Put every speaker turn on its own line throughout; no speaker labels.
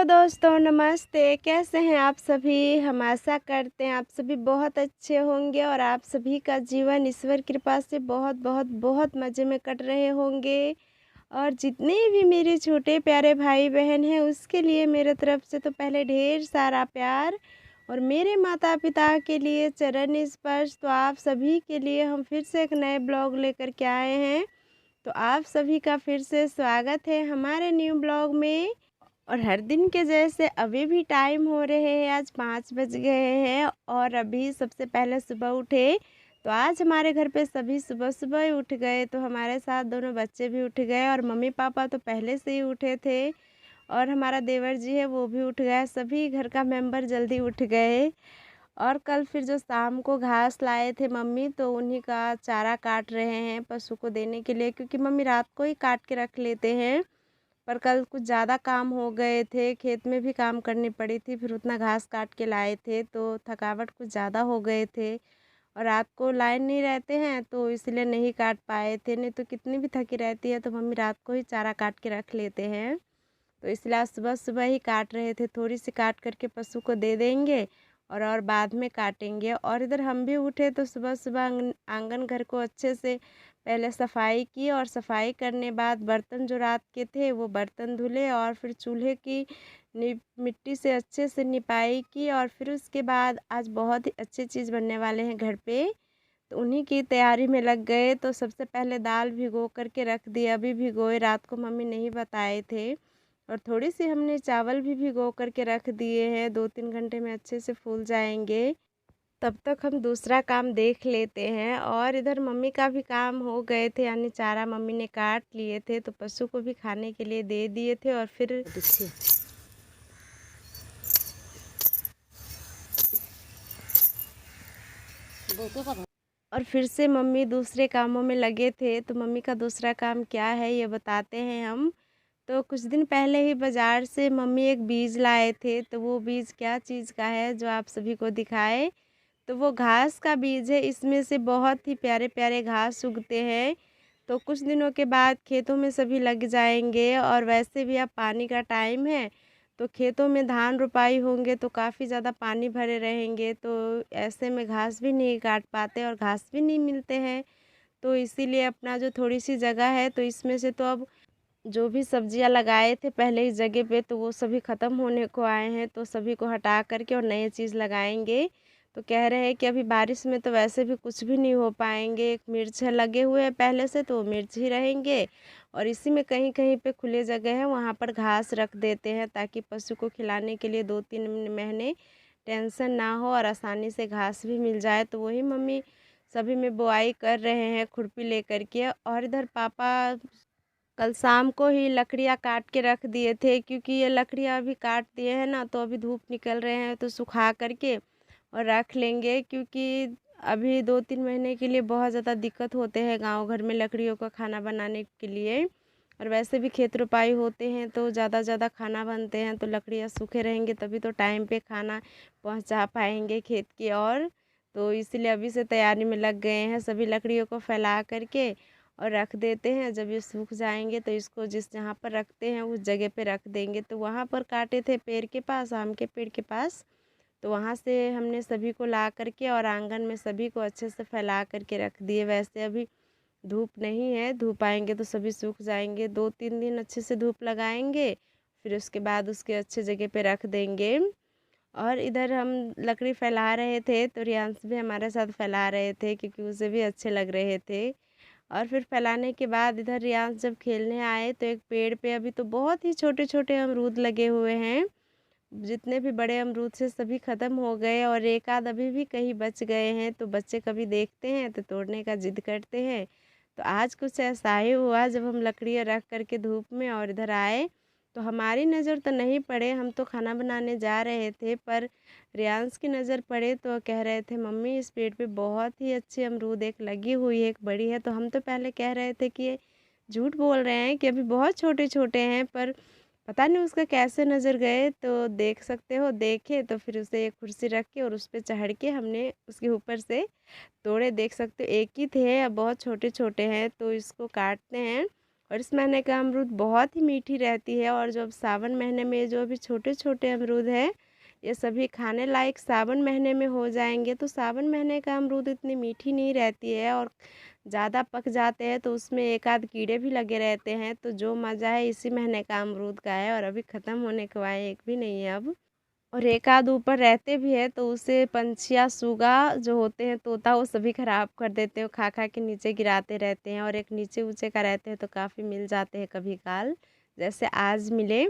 दोस्तों, नमस्ते। कैसे हैं आप सभी? हम आशा करते हैं आप सभी बहुत अच्छे होंगे और आप सभी का जीवन ईश्वर कृपा से बहुत बहुत बहुत मज़े में कट रहे होंगे। और जितने भी मेरे छोटे प्यारे भाई बहन हैं उसके लिए मेरे तरफ से तो पहले ढेर सारा प्यार, और मेरे माता पिता के लिए चरण स्पर्श। तो आप सभी के लिए हम फिर से एक नए ब्लॉग लेकर के आए हैं। तो आप सभी का फिर से स्वागत है हमारे न्यू ब्लॉग में। और हर दिन के जैसे अभी भी टाइम हो रहे हैं, आज 5 बज गए हैं और अभी सबसे पहले सुबह उठे। तो आज हमारे घर पे सभी सुबह सुबह ही उठ गए, तो हमारे साथ दोनों बच्चे भी उठ गए और मम्मी पापा तो पहले से ही उठे थे। और हमारा देवर जी है वो भी उठ गया, सभी घर का मेंबर जल्दी उठ गए। और कल फिर जो शाम को घास लाए थे मम्मी, तो उन्हीं का चारा काट रहे हैं पशु को देने के लिए, क्योंकि मम्मी रात को ही काट के रख लेते हैं। पर कल कुछ ज़्यादा काम हो गए थे, खेत में भी काम करनी पड़ी थी, फिर उतना घास काट के लाए थे तो थकावट कुछ ज़्यादा हो गए थे। और रात को लाइन नहीं रहते हैं तो इसलिए नहीं काट पाए थे, नहीं तो कितनी भी थकी रहती है तो मम्मी रात को ही चारा काट के रख लेते हैं। तो इसलिए आज सुबह सुबह ही काट रहे थे, थोड़ी सी काट करके पशु को दे देंगे और बाद में काटेंगे। और इधर हम भी उठे तो सुबह सुबह आंगन घर को अच्छे से पहले सफाई की, और सफाई करने बाद बर्तन जो रात के थे वो बर्तन धुले, और फिर चूल्हे की मिट्टी से अच्छे से निपाई की। और फिर उसके बाद आज बहुत ही अच्छी चीज़ बनने वाले हैं घर पे, तो उन्हीं की तैयारी में लग गए। तो सबसे पहले दाल भिगो करके रख दी, अभी भिगोए, रात को मम्मी नहीं बताए थे। और थोड़ी सी हमने चावल भी भिगो करके रख दिए हैं, 2-3 घंटे में अच्छे से फूल जाएंगे। तब तक हम दूसरा काम देख लेते हैं। और इधर मम्मी का भी काम हो गए थे, यानी चारा मम्मी ने काट लिए थे तो पशु को भी खाने के लिए दे दिए थे। और फिर से मम्मी दूसरे कामों में लगे थे। तो मम्मी का दूसरा काम क्या है ये बताते हैं हम। तो कुछ दिन पहले ही बाज़ार से मम्मी एक बीज लाए थे, तो वो बीज क्या चीज़ का है जो आप सभी को दिखाए। तो वो घास का बीज है, इसमें से बहुत ही प्यारे प्यारे घास उगते हैं। तो कुछ दिनों के बाद खेतों में सभी लग जाएंगे, और वैसे भी अब पानी का टाइम है तो खेतों में धान रोपाई होंगे तो काफ़ी ज़्यादा पानी भरे रहेंगे, तो ऐसे में घास भी नहीं काट पाते और घास भी नहीं मिलते हैं। तो इसीलिए अपना जो थोड़ी सी जगह है तो इसमें से तो अब जो भी सब्जियां लगाए थे पहले इस जगह पे तो वो सभी ख़त्म होने को आए हैं, तो सभी को हटा करके और नई चीज़ लगाएंगे। तो कह रहे हैं कि अभी बारिश में तो वैसे भी कुछ भी नहीं हो पाएंगे, एक मिर्च है लगे हुए हैं पहले से तो वो मिर्च ही रहेंगे। और इसी में कहीं कहीं पे खुले जगह है वहाँ पर घास रख देते हैं, ताकि पशु को खिलाने के लिए 2-3 महीने टेंशन ना हो और आसानी से घास भी मिल जाए। तो वही मम्मी सभी में बुआई कर रहे हैं खुरपी लेकर के। और इधर पापा कल शाम को ही लकड़ियाँ काट के रख दिए थे, क्योंकि ये लकड़ियाँ अभी काट दिए हैं ना तो अभी धूप निकल रहे हैं तो सुखा करके और रख लेंगे, क्योंकि अभी 2-3 महीने के लिए बहुत ज़्यादा दिक्कत होते हैं गांव घर में लकड़ियों का खाना बनाने के लिए। और वैसे भी खेत रुपाई होते हैं तो ज़्यादा ज़्यादा खाना बनते हैं, तो लकड़ियाँ सूखे रहेंगे तभी तो टाइम पे खाना पहुंचा पाएंगे खेत की ओर। तो इसलिए अभी से तैयारी में लग गए हैं, सभी लकड़ियों को फैला करके और रख देते हैं। जब ये सूख जाएंगे तो इसको जिस जहाँ पर रखते हैं उस जगह पे रख देंगे। तो वहाँ पर काटे थे पेड़ के पास, आम के पेड़ के पास, तो वहाँ से हमने सभी को ला करके और आंगन में सभी को अच्छे से फैला करके रख दिए। वैसे अभी धूप नहीं है, धूप आएंगे तो सभी सूख जाएंगे, 2-3 दिन अच्छे से धूप लगाएंगे, फिर उसके बाद उसके अच्छे जगह पे रख देंगे। और इधर हम लकड़ी फैला रहे थे तो रियांश भी हमारे साथ फैला रहे थे, क्योंकि उसे भी अच्छे लग रहे थे। और फिर फैलाने के बाद इधर रियांश जब खेलने आए तो एक पेड़ पे अभी तो बहुत ही छोटे छोटे अमरूद लगे हुए हैं, जितने भी बड़े अमरूद से सभी ख़त्म हो गए और एक आध अभी भी कहीं बच गए हैं। तो बच्चे कभी देखते हैं तो तोड़ने का जिद करते हैं। तो आज कुछ ऐसा ही हुआ, जब हम लकड़ियाँ रख करके धूप में और इधर आए तो हमारी नज़र तो नहीं पड़े, हम तो खाना बनाने जा रहे थे, पर रियांश की नज़र पड़े तो कह रहे थे मम्मी इस पेड़ पे बहुत ही अच्छी अमरूद एक लगी हुई है, एक बड़ी है। तो हम तो पहले कह रहे थे कि ये झूठ बोल रहे हैं कि अभी बहुत छोटे छोटे हैं, पर पता नहीं उसका कैसे नज़र गए। तो देख सकते हो, देखे तो फिर उसे एक कुर्सी रख के और उस पर चढ़ के हमने उसके ऊपर से तोड़े, देख सकते हो एक ही थे, अब बहुत छोटे छोटे हैं। तो इसको काटते हैं और इस महीने का अमरूद बहुत ही मीठी रहती है। और जो अब सावन महीने में जो अभी छोटे-छोटे अमरूद हैं, ये सभी खाने लायक सावन महीने में हो जाएँगे। तो सावन महीने का अमरूद इतनी मीठी नहीं रहती है और ज़्यादा पक जाते हैं तो उसमें एक आध कीड़े भी लगे रहते हैं। तो जो मज़ा है इसी महीने का अमरूद का है और अभी ख़त्म होने को आए, एक भी नहीं है अब। और एक आध ऊपर रहते भी हैं तो उसे पंछियाँ, सूगा जो होते हैं, तोता, वो सभी ख़राब कर देते हैं, खा खा के नीचे गिराते रहते हैं। और एक नीचे ऊँचे का रहते हैं तो काफ़ी मिल जाते हैं कभी काल, जैसे आज मिले।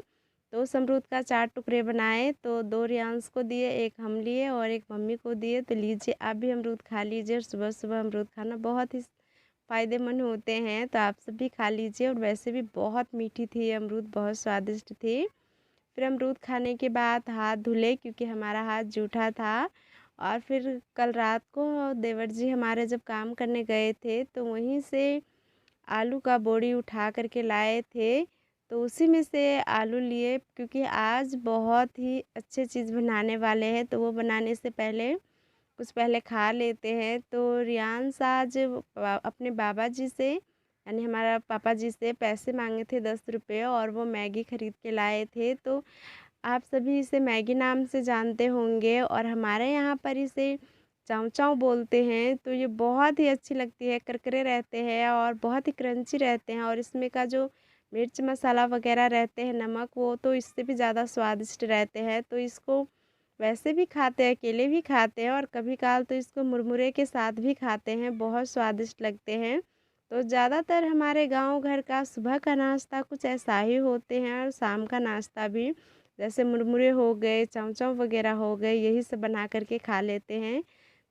तो उस अमरूद का 4 टुकड़े बनाए तो 2 रियांश को दिए, 1 हम लिए और 1 मम्मी को दिए। तो लीजिए आप भी अमरूद खा लीजिए। और सुबह-सुबह अमरूद खाना बहुत ही फ़ायदेमंद होते हैं, तो आप सब भी खा लीजिए। और वैसे भी बहुत मीठी थी ये अमरूद, बहुत स्वादिष्ट थी। फिर अमरूद खाने के बाद हाथ धुले क्योंकि हमारा हाथ जूठा था। और फिर कल रात को देवर जी हमारे जब काम करने गए थे तो वहीं से आलू का बोरी उठा कर के लाए थे। तो उसी में से आलू लिए क्योंकि आज बहुत ही अच्छी चीज़ बनाने वाले हैं, तो वो बनाने से पहले कुछ पहले खा लेते हैं। तो रियांश आज अपने बाबा जी से यानी हमारा पापा जी से पैसे मांगे थे 10 रुपये और वो मैगी ख़रीद के लाए थे। तो आप सभी इसे मैगी नाम से जानते होंगे और हमारे यहाँ पर इसे चाउ चाउ बोलते हैं। तो ये बहुत ही अच्छी लगती है, करकरे रहते हैं और बहुत ही क्रंची रहते हैं। और इसमें का जो मिर्च मसाला वगैरह रहते हैं, नमक, वो तो इससे भी ज़्यादा स्वादिष्ट रहते हैं। तो इसको वैसे भी खाते हैं, अकेले भी खाते हैं और कभी काल तो इसको मुरमुरे के साथ भी खाते हैं, बहुत स्वादिष्ट लगते हैं। तो ज़्यादातर हमारे गांव घर का सुबह का नाश्ता कुछ ऐसा ही होते हैं और शाम का नाश्ता भी, जैसे मुरमुरे हो गए, चमचम वगैरह हो गए, यही सब बना कर के खा लेते हैं।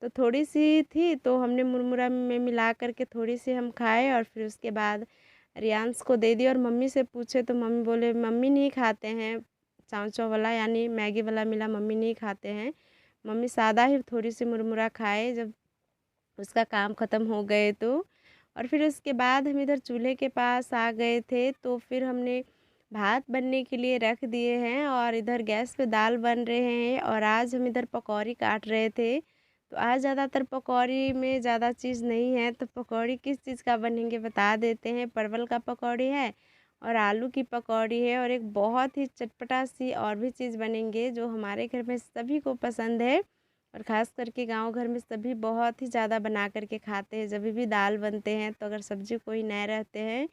तो थोड़ी सी थी तो हमने मुरमुरा में मिला कर के थोड़ी सी हम खाए और फिर उसके बाद रियांश को दे दी। और मम्मी से पूछे तो मम्मी बोले मम्मी नहीं खाते हैं चाव चाव वाला, यानी मैगी वाला मिला मम्मी नहीं खाते हैं। मम्मी सादा ही थोड़ी सी मुरमुरा खाए जब उसका काम ख़त्म हो गए तो। और फिर उसके बाद हम इधर चूल्हे के पास आ गए थे तो फिर हमने भात बनने के लिए रख दिए हैं और इधर गैस पे दाल बन रहे हैं। और आज हम इधर पकौड़ी काट रहे थे। तो आज ज़्यादातर पकौड़ी में ज़्यादा चीज़ नहीं है, तो पकौड़ी किस चीज़ का बनेंगे बता देते हैं। परवल का पकौड़ी है और आलू की पकौड़ी है और एक बहुत ही चटपटा सी और भी चीज़ बनेंगे जो हमारे घर में सभी को पसंद है। और ख़ास करके गांव घर में सभी बहुत ही ज़्यादा बना कर के खाते हैं। जब भी दाल बनते हैं तो अगर सब्ज़ी कोई नए रहते हैं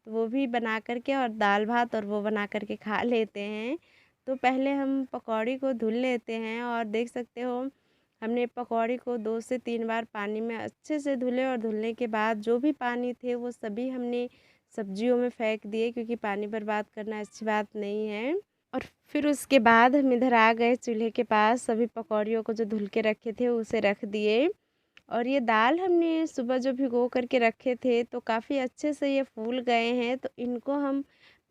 तो वो भी बना कर के और दाल भात और वो बना कर के खा लेते हैं। तो पहले हम पकौड़ी को धुल लेते हैं और देख सकते हो हमने पकौड़ी को 2 से 3 बार पानी में अच्छे से धुले। और धुलने के बाद जो भी पानी थे वो सभी हमने सब्जियों में फेंक दिए क्योंकि पानी बर्बाद करना अच्छी बात नहीं है। और फिर उसके बाद हम इधर आ गए चूल्हे के पास, सभी पकौड़ियों को जो धुल के रखे थे उसे रख दिए। और ये दाल हमने सुबह जो भिगो करके रखे थे तो काफ़ी अच्छे से ये फूल गए हैं। तो इनको हम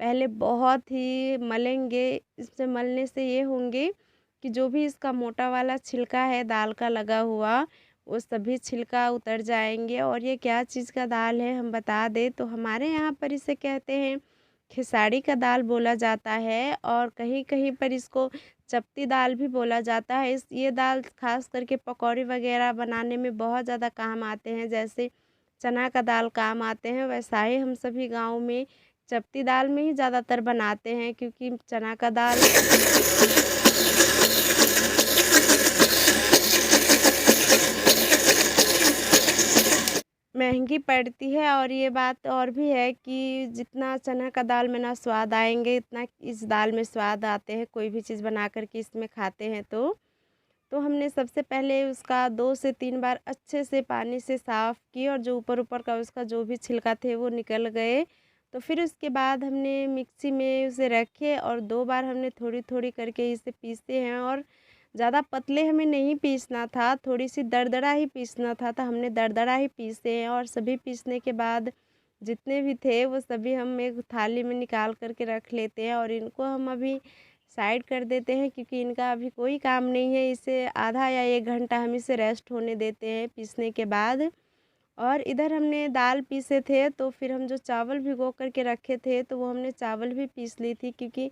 पहले बहुत ही मलेंगे। इससे मलने से ये होंगे कि जो भी इसका मोटा वाला छिलका है दाल का लगा हुआ, वो सभी छिलका उतर जाएंगे। और ये क्या चीज़ का दाल है हम बता दें तो हमारे यहाँ पर इसे कहते हैं खेसारी का दाल बोला जाता है और कहीं-कहीं पर इसको चपटी दाल भी बोला जाता है। इस ये दाल ख़ास करके पकौड़ी वग़ैरह बनाने में बहुत ज़्यादा काम आते हैं। जैसे चना का दाल काम आते हैं, वैसा ही हम सभी गाँव में चपटी दाल में ही ज़्यादातर बनाते हैं क्योंकि चना का दाल महंगी पड़ती है। और ये बात और भी है कि जितना चना का दाल में ना स्वाद आएँगे, इतना इस दाल में स्वाद आते हैं, कोई भी चीज़ बना कर के इसमें खाते हैं तो। तो हमने सबसे पहले उसका 2 से 3 बार अच्छे से पानी से साफ़ की और जो ऊपर-ऊपर का उसका जो भी छिलका थे वो निकल गए। तो फिर उसके बाद हमने मिक्सी में उसे रखे और 2 बार हमने थोड़ी-थोड़ी करके इसे पीसे हैं। और ज़्यादा पतले हमें नहीं पीसना था, थोड़ी-सी दरदरा ही पीसना था, तो हमने दरदरा ही पीसे हैं। और सभी पीसने के बाद जितने भी थे वो सभी हम एक थाली में निकाल कर के रख लेते हैं और इनको हम अभी साइड कर देते हैं क्योंकि इनका अभी कोई काम नहीं है। इसे आधा या 1 घंटा हम इसे रेस्ट होने देते हैं पीसने के बाद। और इधर हमने दाल पीसे थे तो फिर हम जो चावल भिगो कर के रखे थे तो वो हमने चावल भी पीस ली थी क्योंकि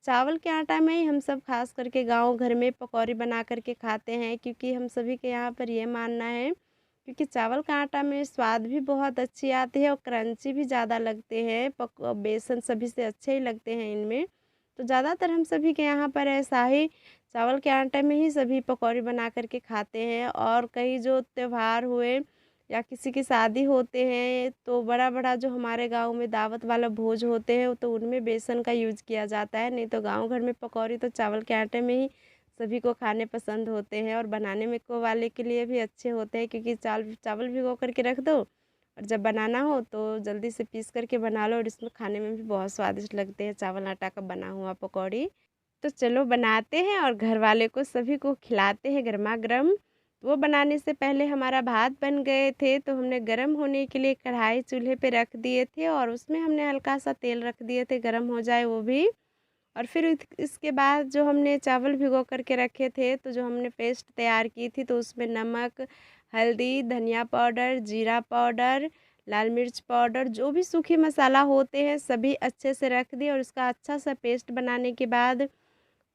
चावल के आटा में ही हम सब खास करके गांव घर में पकौड़ी बना कर के खाते हैं। क्योंकि हम सभी के यहाँ पर ये मानना है क्योंकि चावल का आटा में स्वाद भी बहुत अच्छी आती है और क्रंची भी ज़्यादा लगते हैं। बेसन सभी से अच्छे ही लगते हैं इनमें। तो ज़्यादातर हम सभी के यहाँ पर ऐसा ही चावल के आटे में ही सभी पकौड़ी बना कर के खाते हैं। और कई जो त्योहार हुए या किसी की शादी होते हैं तो बड़ा-बड़ा जो हमारे गाँव में दावत वाला भोज होते हैं तो उनमें बेसन का यूज़ किया जाता है। नहीं तो गाँव घर में पकौड़ी तो चावल के आटे में ही सभी को खाने पसंद होते हैं और बनाने में को वाले के लिए भी अच्छे होते हैं, क्योंकि चावल भिगो कर के रख दो और जब बनाना हो तो जल्दी से पीस करके बना लो और इसमें खाने में भी बहुत स्वादिष्ट लगते हैं चावल आटा का बना हुआ पकौड़ी। तो चलो बनाते हैं और घर वाले को सभी को खिलाते हैं गरमा-गरम। वो बनाने से पहले हमारा भात बन गए थे तो हमने गरम होने के लिए कढ़ाई चूल्हे पे रख दिए थे और उसमें हमने हल्का सा तेल रख दिए थे, गरम हो जाए वो भी। और फिर इसके बाद जो हमने चावल भिगो करके रखे थे तो जो हमने पेस्ट तैयार की थी तो उसमें नमक, हल्दी, धनिया पाउडर, जीरा पाउडर, लाल मिर्च पाउडर, जो भी सूखे मसाला होते हैं सभी अच्छे से रख दिए और उसका अच्छा सा पेस्ट बनाने के बाद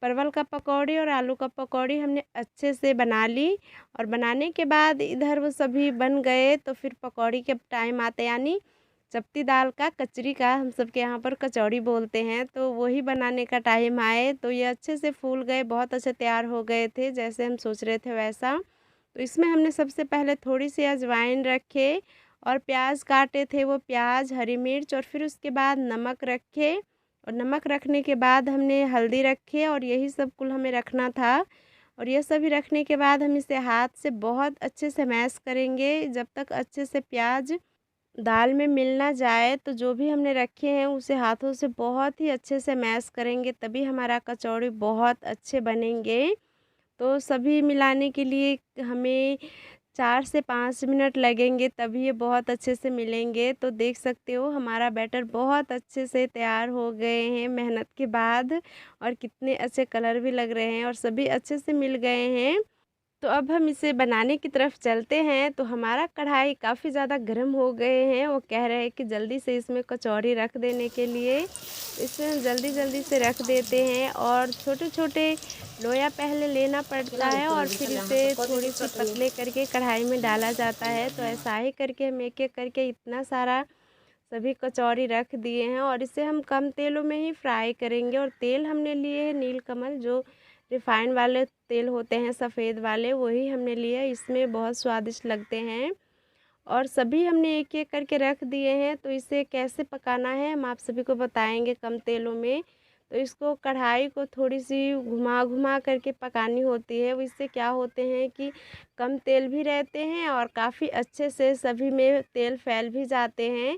परवल का पकौड़ी और आलू का पकौड़ी हमने अच्छे से बना ली। और बनाने के बाद इधर वो सभी बन गए तो फिर पकौड़ी के टाइम आते, यानी चपटी दाल का कचरी का हम सबके यहाँ पर कचौड़ी बोलते हैं, तो वही बनाने का टाइम आए तो ये अच्छे से फूल गए, बहुत अच्छे तैयार हो गए थे जैसे हम सोच रहे थे वैसा। तो इसमें हमने सबसे पहले थोड़ी सी अजवाइन रखे और प्याज काटे थे, वो प्याज, हरी मिर्च और फिर उसके बाद नमक रखे और नमक रखने के बाद हमने हल्दी रखे और यही सब कुल हमें रखना था। और ये सभी रखने के बाद हम इसे हाथ से बहुत अच्छे से मैश करेंगे जब तक अच्छे से प्याज दाल में मिल ना जाए। तो जो भी हमने रखे हैं उसे हाथों से बहुत ही अच्छे से मैश करेंगे, तभी हमारा कचौड़ी बहुत अच्छे बनेंगे। तो सभी मिलाने के लिए हमें 4 से 5 मिनट लगेंगे, तभी ये बहुत अच्छे से मिलेंगे। तो देख सकते हो हमारा बैटर बहुत अच्छे से तैयार हो गए हैं मेहनत के बाद और कितने अच्छे कलर भी लग रहे हैं और सभी अच्छे से मिल गए हैं। तो अब हम इसे बनाने की तरफ चलते हैं। तो हमारा कढ़ाई काफ़ी ज़्यादा गर्म हो गए हैं, वो कह रहे हैं कि जल्दी से इसमें कचौरी रख देने के लिए। तो इसमें हम जल्दी-जल्दी से रख देते हैं और छोटे-छोटे लोया पहले लेना पड़ता है और फिर इसे थोड़ी-सी पतले करके कढ़ाई में डाला जाता है। तो ऐसा ही करके हम एक-एक करके इतना सारा सभी कचौरी रख दिए हैं और इसे हम कम तेलों में ही फ्राई करेंगे। और तेल हमने लिए हैं नीलकमल, जो रिफाइंड वाले तेल होते हैं सफ़ेद वाले, वही हमने लिए, इसमें बहुत स्वादिष्ट लगते हैं। और सभी हमने एक-एक करके रख दिए हैं। तो इसे कैसे पकाना है हम आप सभी को बताएँगे कम तेलों में। तो इसको कढ़ाई को थोड़ी-सी घुमा-घुमा करके पकानी होती है। इससे क्या होते हैं कि कम तेल भी रहते हैं और काफ़ी अच्छे से सभी में तेल फैल भी जाते हैं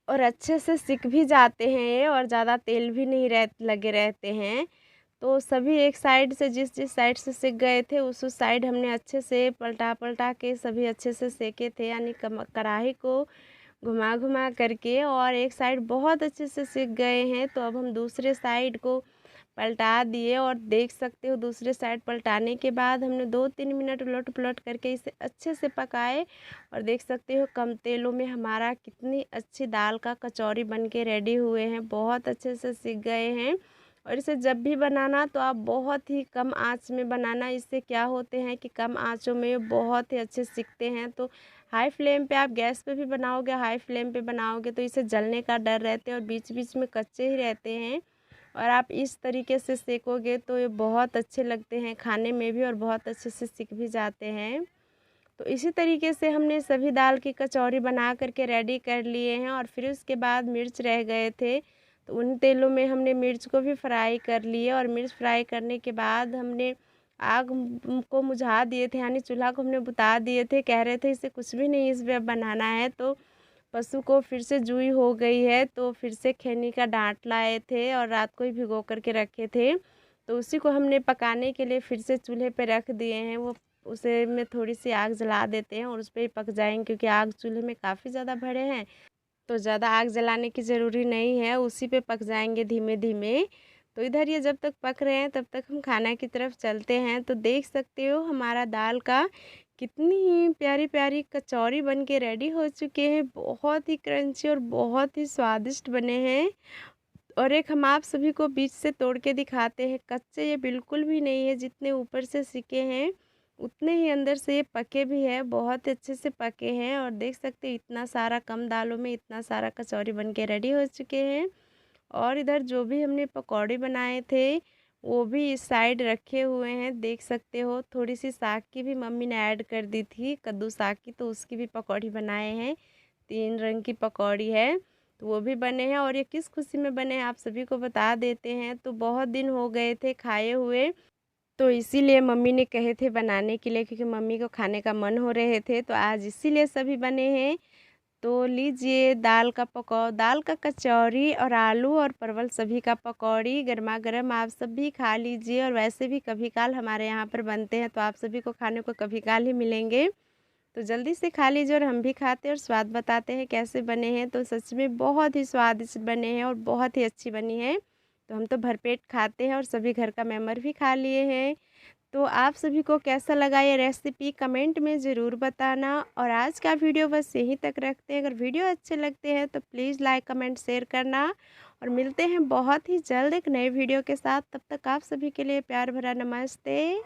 और अच्छे से सिक भी जाते हैं ये, और ज़्यादा तेल भी नहीं लगे रहते हैं। तो सभी एक साइड से जिस-जिस साइड से सिक गए थे उस साइड हमने अच्छे से पलटा-पलटा के सभी अच्छे से सेके थे, यानी कढ़ाई को घुमा-घुमा करके, और एक साइड बहुत अच्छे से सिक गए हैं। तो अब हम दूसरे साइड को पलटा दिए और देख सकते हो दूसरे साइड पलटाने के बाद हमने 2-3 मिनट उलट-पुलट करके इसे अच्छे से पकाए। और देख सकते हो कम तेलों में हमारा कितनी अच्छी दाल का कचौरी बन के रेडी हुए हैं, बहुत अच्छे से सिक गए हैं। और इसे जब भी बनाना तो आप बहुत ही कम आँच में बनाना, इससे क्या होते हैं कि कम आँचों में बहुत ही अच्छे सिकते हैं। तो हाई फ्लेम पे आप गैस पे भी बनाओगे, हाई फ्लेम पे बनाओगे तो इसे जलने का डर रहते हैं और बीच-बीच में कच्चे ही रहते हैं। और आप इस तरीके से सेकोगे तो ये बहुत अच्छे लगते हैं खाने में भी और बहुत अच्छे से सिक भी जाते हैं। तो इसी तरीके से हमने सभी दाल की कचौरी बना कर के रेडी कर लिए हैं। और फिर उसके बाद मिर्च रह गए थे तो उन तेलों में हमने मिर्च को भी फ्राई कर लिए और मिर्च फ्राई करने के बाद हमने आग को बुझा दिए थे, यानी चूल्हा को हमने बुता दिए थे। कह रहे थे इसे कुछ भी नहीं इस पे अब बनाना है। तो पशु को फिर से जूई हो गई है तो फिर से खैनी का डाँट लाए थे और रात को ही भिगो कर के रखे थे। तो उसी को हमने पकाने के लिए फिर से चूल्हे पे रख दिए हैं। वो उसे में थोड़ी-सी आग जला देते हैं और उस पे ही पक जाएँगे, क्योंकि आग चूल्हे में काफ़ी ज़्यादा भरे हैं, तो ज़्यादा आग जलाने की ज़रूरी नहीं है, उसी पे पक जाएँगे धीमे-धीमे। तो इधर ये जब तक पक रहे हैं तब तक हम खाना की तरफ चलते हैं। तो देख सकते हो हमारा दाल का कितनी ही प्यारी-प्यारी कचौरी बन के रेडी हो चुके हैं। बहुत ही क्रंची और बहुत ही स्वादिष्ट बने हैं। और एक हम आप सभी को बीच से तोड़ के दिखाते हैं, कच्चे ये बिल्कुल भी नहीं है, जितने ऊपर से सिके हैं उतने ही अंदर से ये पके भी हैं, बहुत अच्छे से पके हैं। और देख सकते हैं इतना सारा कम दालों में इतना सारा कचौरी बन के रेडी हो चुके हैं। और इधर जो भी हमने पकौड़े बनाए थे वो भी इस साइड रखे हुए हैं, देख सकते हो। थोड़ी सी साग की भी मम्मी ने ऐड कर दी थी, कद्दू साग की, तो उसकी भी पकौड़ी बनाए हैं। 3 रंग की पकौड़ी है तो वो भी बने हैं। और ये किस खुशी में बने हैं आप सभी को बता देते हैं। तो बहुत दिन हो गए थे खाए हुए, तो इसीलिए मम्मी ने कहे थे बनाने के लिए, क्योंकि मम्मी को खाने का मन हो रहे थे, तो आज इसीलिए सभी बने हैं। तो लीजिए दाल का कचौरी और आलू और परवल सभी का पकौड़ी गरमा गरम आप सब भी खा लीजिए। और वैसे भी कभी काल हमारे यहाँ पर बनते हैं, तो आप सभी को खाने को कभी काल ही मिलेंगे। तो जल्दी से खा लीजिए और हम भी खाते हैं और स्वाद बताते हैं कैसे बने हैं। तो सच में बहुत ही स्वादिष्ट बने हैं और बहुत ही अच्छी बनी है। तो हम तो भरपेट खाते हैं और सभी घर का मेंबर भी खा लिए हैं। तो आप सभी को कैसा लगा ये रेसिपी कमेंट में ज़रूर बताना। और आज का वीडियो बस यहीं तक रखते हैं। अगर वीडियो अच्छे लगते हैं तो प्लीज़ लाइक कमेंट शेयर करना। और मिलते हैं बहुत ही जल्द एक नए वीडियो के साथ। तब तक आप सभी के लिए प्यार भरा नमस्ते।